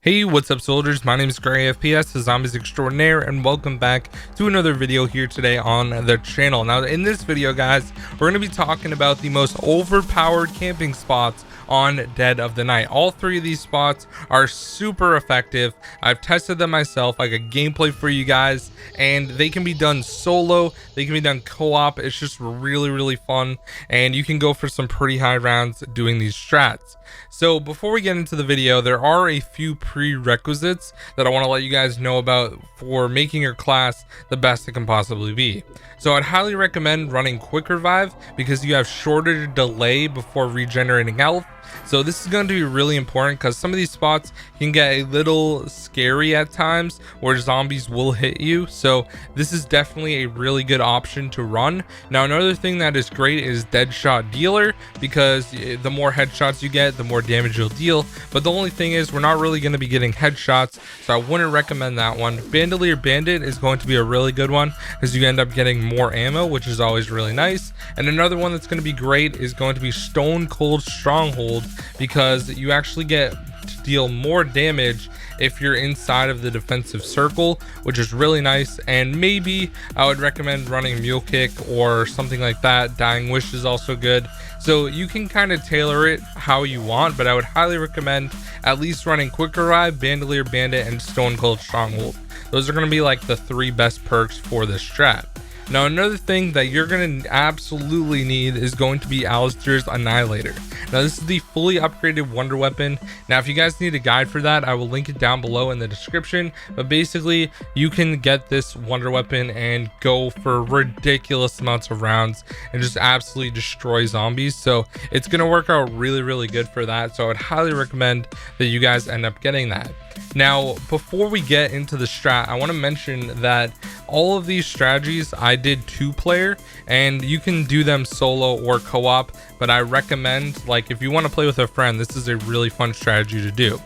Hey, what's up soldiers? My name is GregFPS, the Zombies Extraordinaire, and welcome back to another video here today on the channel. Now in this video guys, we're going to be talking about the most overpowered camping spots on Dead of the Night. All three of these spots are super effective. I've tested them myself. I got gameplay for you guys, and they can be done solo, they can be done co-op. It's just really fun, and you can go for some pretty high rounds doing these strats. So before we get into the video, there are a few prerequisites that I want to let you guys know about for making your class the best it can possibly be. So I'd highly recommend running Quick Revive because you have shorter delay before regenerating health. So this is going to be really important because some of these spots can get a little scary at times where zombies will hit you. So this is definitely a really good option to run. Now another thing that is great is Deadshot Dealer, because the more headshots you get, the more damage you'll deal. But the only thing is we're not really going to be getting headshots, so I wouldn't recommend that one. Bandolier Bandit is going to be a really good one because you end up getting more ammo, which is always really nice. And another one that's going to be great is going to be Stone Cold Stronghold, because you actually get to deal more damage if you're inside of the defensive circle, which is really nice. And maybe I would recommend running Mule Kick or something like that. Dying Wish is also good, so you can kind of tailor it how you want, but I would highly recommend at least running Quick Revive, Bandolier Bandit, and Stone Cold Stronghold. Those are going to be like the three best perks for this strat. Now another thing that you're going to absolutely need is going to be Allister's Annihilator. Now this is the fully upgraded wonder weapon. Now if you guys need a guide for that, I will link it down below in the description. But basically you can get this wonder weapon and go for ridiculous amounts of rounds and just absolutely destroy zombies. So it's going to work out really good for that. So I would highly recommend that you guys end up getting that. Now before we get into the strat, I want to mention that all of these strategies I did 2-player, and you can do them solo or co-op, but I recommend, like, if you want to play with a friend, this is a really fun strategy to do.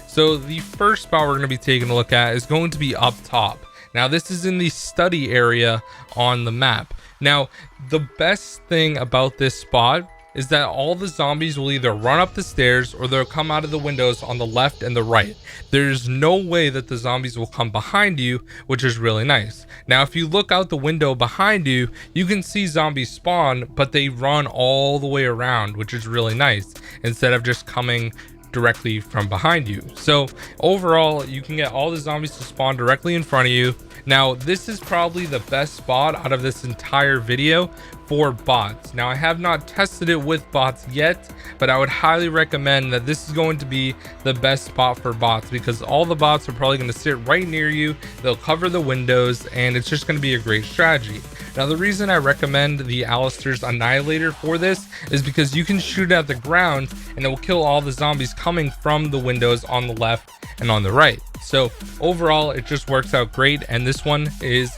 So the first spot we're going to be taking a look at is going to be up top. Now this is in the study area on the map. Now the best thing about this spot is that all the zombies will either run up the stairs or they'll come out of the windows on the left and the right. There's no way that the zombies will come behind you, which is really nice. Now if you look out the window behind you, you can see zombies spawn, but they run all the way around, which is really nice, instead of just coming directly from behind you. So overall, you can get all the zombies to spawn directly in front of you. Now this is probably the best spot out of this entire video for bots. Now I have not tested it with bots yet, but I would highly recommend that this is going to be the best spot for bots, because all the bots are probably going to sit right near you, they'll cover the windows, and it's just going to be a great strategy. Now the reason I recommend the Allister's Annihilator for this is because you can shoot at the ground and it will kill all the zombies coming from the windows on the left and on the right. So overall it just works out great, and this one is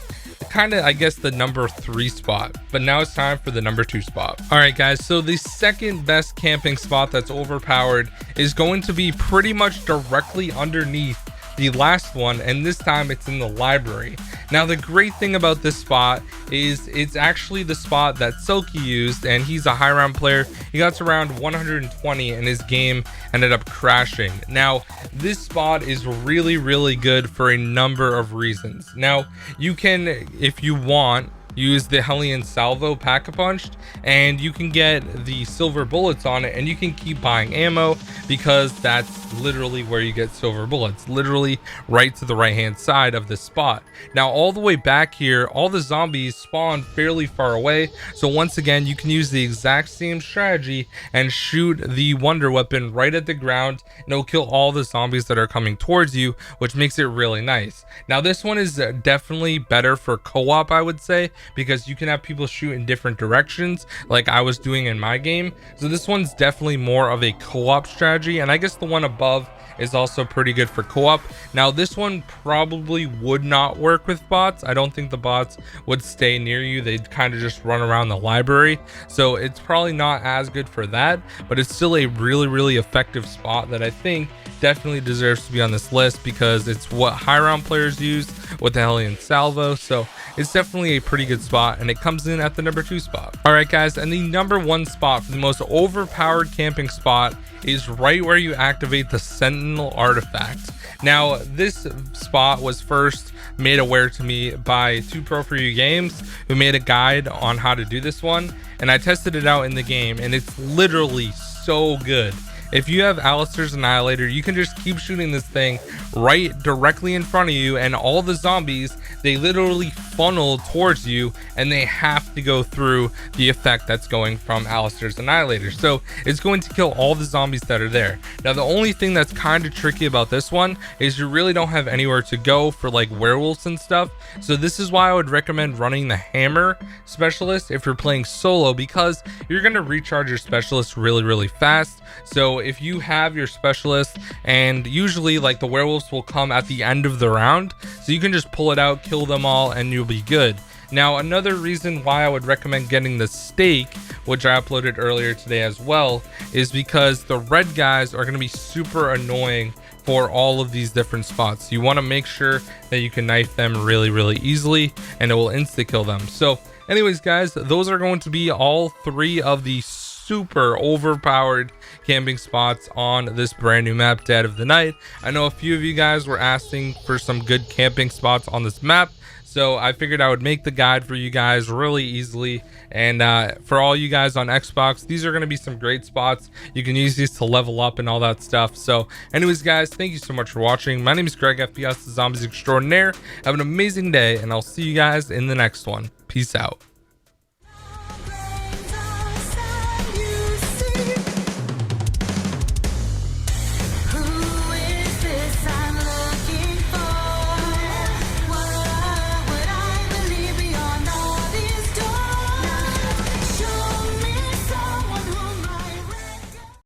kind of, I guess, the number 3 spot. But now it's time for the number 2 spot. All right guys, so the second best camping spot that's overpowered is going to be pretty much directly underneath the last one, and this time it's in the library. Now the great thing about this spot is it's actually the spot that Silky used, and he's a high round player. He got to around 120 and his game ended up crashing. Now this spot is really good for a number of reasons. Now you can, if you want, use the Hellion Salvo Pack-a-Punched, and you can get the silver bullets on it, and you can keep buying ammo because that's literally where you get silver bullets, literally right to the right hand side of the spot. Now all the way back here, all the zombies spawn fairly far away, so once again you can use the exact same strategy and shoot the wonder weapon right at the ground, and it'll kill all the zombies that are coming towards you, which makes it really nice. Now this one is definitely better for co-op, I would say, because you can have people shoot in different directions like I was doing in my game. So this one's definitely more of a co-op strategy, and I guess the one above is also pretty good for co-op. Now this one probably would not work with bots. I don't think the bots would stay near you, they'd kind of just run around the library, so it's probably not as good for that, but it's still a really effective spot that I think definitely deserves to be on this list because it's what high round players use with the Hellion Salvo. So it's definitely a pretty good spot, and it comes in at the number 2 spot. All right guys, and the number 1 spot for the most overpowered camping spot is right where you activate the Sentinel artifact. Now this spot was first made aware to me by 2Pro4U Games, who made a guide on how to do this one, and I tested it out in the game, and it's literally so good. If you have Allister's Annihilator, you can just keep shooting this thing right directly in front of you, and all the zombies, they literally funnel towards you, and they have to go through the effect that's going from Allister's Annihilator. So it's going to kill all the zombies that are there. Now the only thing that's kind of tricky about this one is you really don't have anywhere to go for like werewolves and stuff. So this is why I would recommend running the hammer specialist if you're playing solo, because you're going to recharge your specialist really fast. So if you have your specialist, and usually like the werewolves will come at the end of the round, so you can just pull it out, kill them all, and you'll be good. Now another reason why I would recommend getting the stake, which I uploaded earlier today as well, is because the red guys are going to be super annoying for all of these different spots. You want to make sure that you can knife them really easily, and it will insta kill them. So anyways guys, those are going to be all 3 of the super overpowered camping spots on this brand new map, Dead of the Night. I know a few of you guys were asking for some good camping spots on this map, so I figured I would make the guide for you guys really easily. And for all you guys on Xbox, these are going to be some great spots. You can use these to level up and all that stuff. So anyways guys, thank you so much for watching. My name is GregFPS, the Zombies Extraordinaire. Have an amazing day, and I'll see you guys in the next one. Peace out.